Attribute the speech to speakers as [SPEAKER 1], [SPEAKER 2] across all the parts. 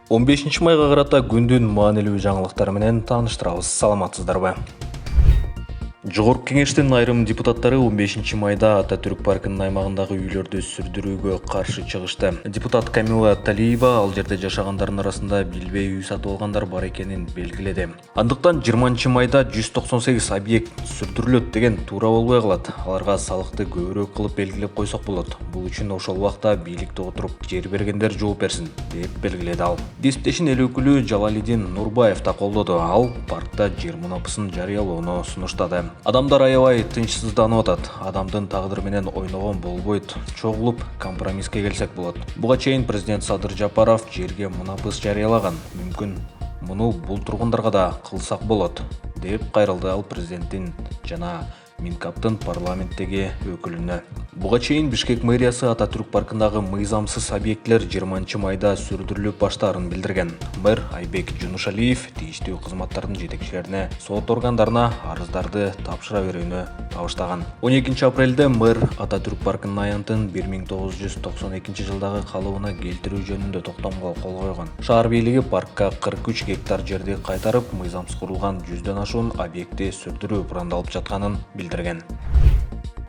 [SPEAKER 1] 15 майга карата күндүн маанилүү жаңылыктары менен тааныштырабыз. Саламатсыздарбы? Жогорку кеңештин айрым депутаттары 15 майда Ататүрк паркынын аймагындагы үйлөрдү сүрдүрүүгө каршы чыгышты. Депутат Камила Талиева ал жерде жашагандардын арасында билбей үй сатып алгандар бар экенин белгиледи. Андыктан 20 майда 198 объект сүрдүрүлөт деген туура болбой калат. Аларга салыкты көбүрөөк кылып белгилеп койсок болот. Бул үчүн ошол убакта бийликте отуруп жер бергендер жооп берсин, деп белгиледи ал. Диспештин эл өкүлү Жалалидин Нурбаев да колдоду. Ал паркта жер мунапысын жарыялоону сунуштады. Адамдар аябай тынчсызданып атат. Адамдын тагдыры менен ойногон болбойт. Чогулуп компромисске келсек болот. Буга чейин президент Садыр Жапаров жерге мунапыс жарыялаган. Мүмкүн муну бул тургундарга да кылсак болот, деп кайрылды ал президенттин жана Минкаптын парламенттеги өкүлүнө. Буга чейин Бишкек мэриясы Ататүрк паркындагы мыйзамсыз объектлер 20 майда сүрдүрүлүп баштаарын билдирген. Мэр Айбек Жунушалиев тийиштүү кызматтардын жетекчилерине сот органдарына арыздарды тапшыра берүүнү табыштаган. 12 апрелде мэр Ататүрк паркынын аянтын 1992 жылдагы калыбына келтирүү жөнүндө токтомго кол койгон. Шаар бийлиги паркка 43 гектар жерди кайтарып, мыйзамсыз курулган 100дөн ашуун объекти сүрдүрүү пландалып жатканын билдирген.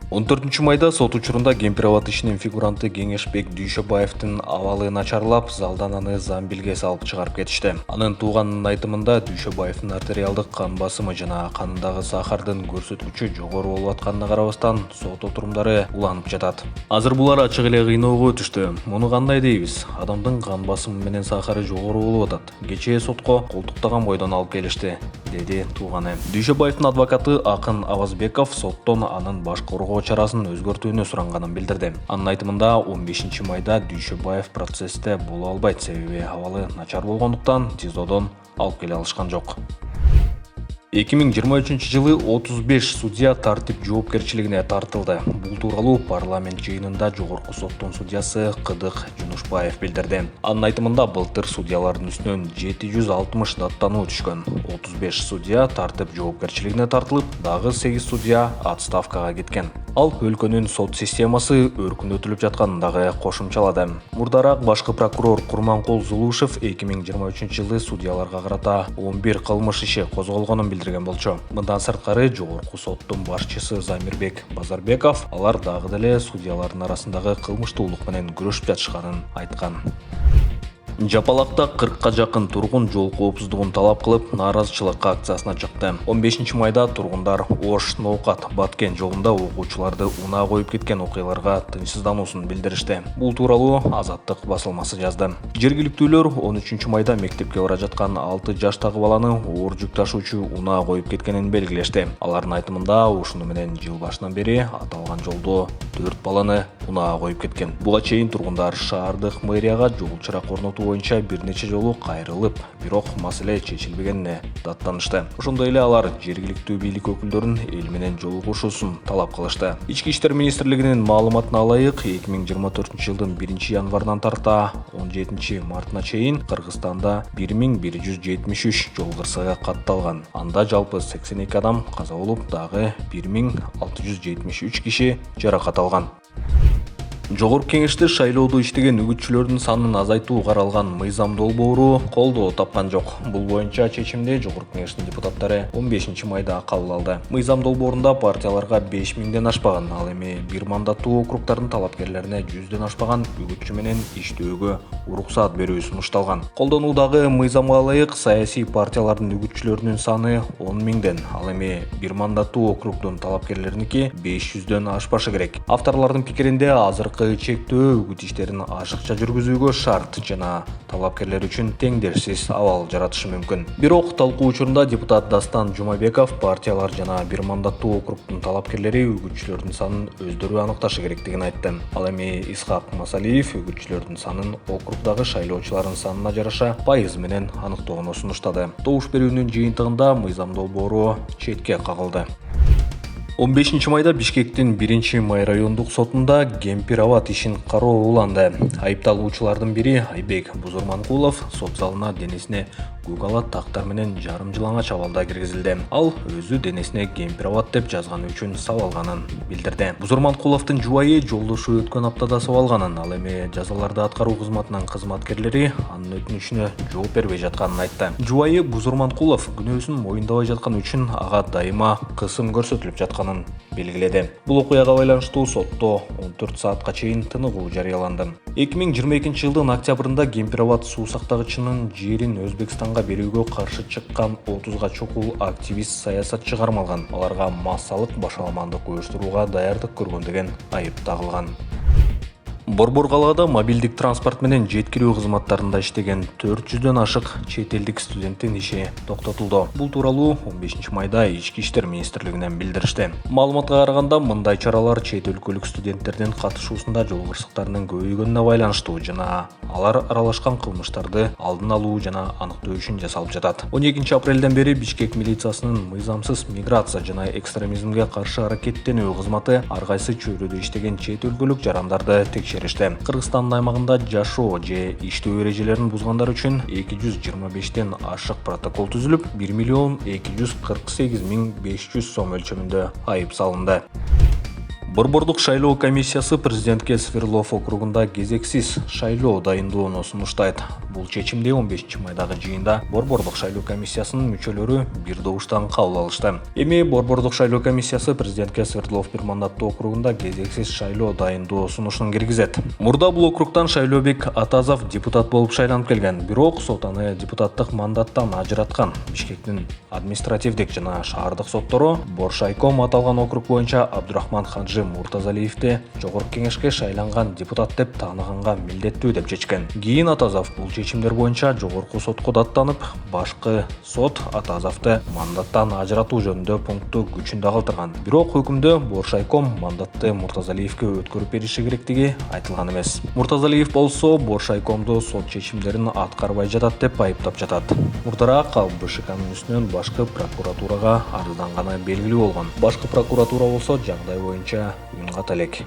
[SPEAKER 1] 14 майда сот учурунда Кемпир-Абад ишинин фигуранты Кеңешбек Дүйшөбаевдин абалы начарлап, залдан аны замбилге салып чыгарып кетишти. Анын тууганынын айтымында Дүйшөбаевдин артериалдык кан басымы жана канындагы сахардын көрсөткүчү жогору болуп атканына карабастан сот отурумдары уланып жатат. Азыр булар ачык эле кыйноого өтүштү. Муну кандай дейбиз? Адамдын кан басымы менен сахары жогору болуп атат. Кечээ сотко колтуктаган бойдон алып келишти, деди тууганы. Дүйшөбаевдин адвокаты Акын Авазбеков соттон анын баш коргоо чарасын өзгөртүүнү суранганын билдирди. Анын айтымында 15 майда Дүйшөбаев процессте боло албайт, себеби абалы начар болгондуктан ТИЗОдон алып келе алышкан жок. 2023 жылы 35 судья тартип жоопкерчилигине тартылды. Бул тууралуу парламент жыйынында жогорку соттун судьясы Кыдык Жунушбаев билдирди. Анын айтымында былтыр судьялардын үстүнөн 760 даттануу түшкөн. 35 судья тартип жоопкерчилигине тартылып, дагы 8 судья отставкага кеткен. Ал өлкөнүн сот системасы өркүндөтүлүп жатканын дагы кошумчалады. Мурдараак башкы прокурор Курманкул Зулушев 2023 жылы судьяларга карата 11 кылмыш иши козголгонун билдирген болчу. Мындан сырткары жогорку соттун башчысы Замирбек Базарбеков алар дагы деле судьялардын арасындагы кылмыштуулук менен күрөшүп жатышканын айткан. Жапалакта 40ка жакын тургун жол коопсуздугун талап кылып, нааразычылык акциясына чыкты. 15 майда тургундар Ош Ноокат Баткен жолунда окуучуларды унаа коюп кеткен окуяларга тынчсыздануусун билдиришти. Бул тууралуу Азаттык басылмасы жазды. Жергиликтүүлөр 13 майда мектепке бара жаткан 6 жаштагы баланы оор жүк ташуучу унаа коюп кеткенин белгилешти. Алардын айтымында ушуну менен жыл башынан бери аталган жолдо 4 баланы унаа коюп кеткен. Буга чейин тургундар шаардык мэрияга жол чырак орнотуу боюнча бир нече жолу кайрылып, бирок маселе чечилбегенине даттанышты. Ошондой эле алар жергиликтүү бийлик өкүлдөрүн эл менен жолугушуусун талап кылышты. Ички иштер министрлигинин маалыматына ылайык, 2024 жылдын 1 январынан тарта 17 мартына чейин Кыргызстанда 1173 жол кырсыгы катталган. Анда жалпы 82 адам каза болуп, дагы 1673 киши жаракат алган. Жогорку кеңеште шайлоодо иштеген үгүтчүлөрдүн санын азайтуу каралган мыйзам долбоору колдоо тапкан жок. Бул боюнча чечимди жогорку кеңештин депутаттары 15 майда кабыл алды. Мыйзам долбоорунда партияларга 5000ден ашпаган, ал эми бир мандаттуу округдардын талапкерлерине 100дөн ашпаган үгүтчү менен иштөөгө уруксаат берүү сунушталган. Колдонуудагы мыйзамга ылайык саясий партиялардын үгүтчүлөрүнүн саны 10 000ден, ал эми бир мандаттуу округдун талапкерлериники 500дөн ашпашы керек. Авторлордун пикиринде азыркы чектөө үгүт иштерин ашыкча жүргүзүүгө шарт жана талапкерлер үчүн теңдешсиз абал жаратышы мүмкүн. Бирок талкуу учурунда депутат Дастан Жумабеков партиялар жана бир мандаттуу округдун талапкерлери үгүтчүлөрдүн санын өздөрү аныкташы керектигин айтты. Ал эми Исхак Масалиев үгүтчүлөрдүн санын округдагы шайлоочулардын санына жараша пайыз менен аныктоону сунуштады. Добуш берүүнүн жыйынтыгында мыйзам долбоору четке кагылды. 15 майда Бишкектин 1-Май райондук сотунда Кемпир-Абад ишин кароо уланды. Айыпталуучулардын бири Айбек Бузурманкулов сот залына денесине көк ала тактар менен жарым жылаңа чабалда киргизилди. Ал өзү денесине кемпир абат деп жазганы үчүн сабалганын билдирди. Бузурманкуловдун жубайы жолдошу өткөн аптада сабалганын, ал эми жазаларды аткаруу кызматынын кызматкерлери анын өтүнүчүнө жооп бербей жатканын айтты. Жубайы Бузурманкулов күнөөсүн моюндабай жатканы үчүн ага дайыма кысым көрсөтүлүп жатканын белгиледи. Бул окуяга байланыштуу сотто 14 саатка чейин тыныгуу жарыяланды. 2022 жылдын октябрында Кемпирабад суу сактагычынын жерин Өзбекстанга берүүгө каршы чыккан 30га чукул активист саясатчы кармалган. Аларга массалык башаламандык уюштурууга даярдык көргөн деген айып тагылган. Борбор калаада мобилдик транспорт менен жеткирүү кызматтарында иштеген 400дөн ашык чет элдик студенттин иши токтотулду. Бул тууралуу 15 майда Ички иштер министрлигинен билдиришти. Маалыматка караганда, мындай чаралар чет өлкөлүк студенттердин катышуусунда жол кырсыктарынын көбөйгөнүнө байланыштуу жана алар аралашкан кылмыштарды алдын алуу жана аныктоо үчүн жасалып жатат. 12 апрелден бери Бишкек милициясынын мыйзамсыз миграция жана экстремизмге каршы аракеттенүү кызматы ар кайсы чөйрөдө иштеген чет өлкөлүк жарандарды текшеришти. Кыргызстандын аймагында жашоо же иштөө эрежелерин бузгандар үчүн 225ден ашык протокол түзүлүп, 1,248,500 сом өлчөмүндө айып салынды. Борбордук шайлоо комиссиясы президентке Свердлов округунда кезексиз шайлоо дайындоону сунуштайт. Бул чечимди 15 майдагы жыйында Борбордук шайлоо комиссиясынын мүчөлөрү бир добуштан кабыл алышты. Эми Борбордук шайлоо комиссиясы президентке Свердлов бир мандаттуу округунда кезексиз шайлоо дайындоо сунушун киргизет. Мурда бул округтан Шайлообек Атазов депутат болуп шайланып келген, бирок сот аны депутаттык мандаттан ажыраткан. Бишкектин административдик жана шаардык соттору Боршайком аталган округ боюнча Абдурахман Хаджи Муртазалиевди жогорку кеңешке шайланган депутат деп тааныганга милдеттүү деп чечкен. Кийин Атазов бул чечимдер боюнча жогорку сотко даттанып, башкы сот Атазовду мандаттан ажыратуу жөнүндө пунктту күчүндө калтырган. Бирок өкүмдө Боршайком мандатты Муртазалиевге өткөрүп бериши керектиги айтылган эмес. Муртазалиев болсо Боршайкомду сот чечимдерин аткарбай жатат деп айыптап жатат. Мурдараак ал БШКнын үстүнөн башкы прокуратурага арызданганы белгилүү болгон. Башкы прокуратура болсо жагдай боюнча үн ката элек.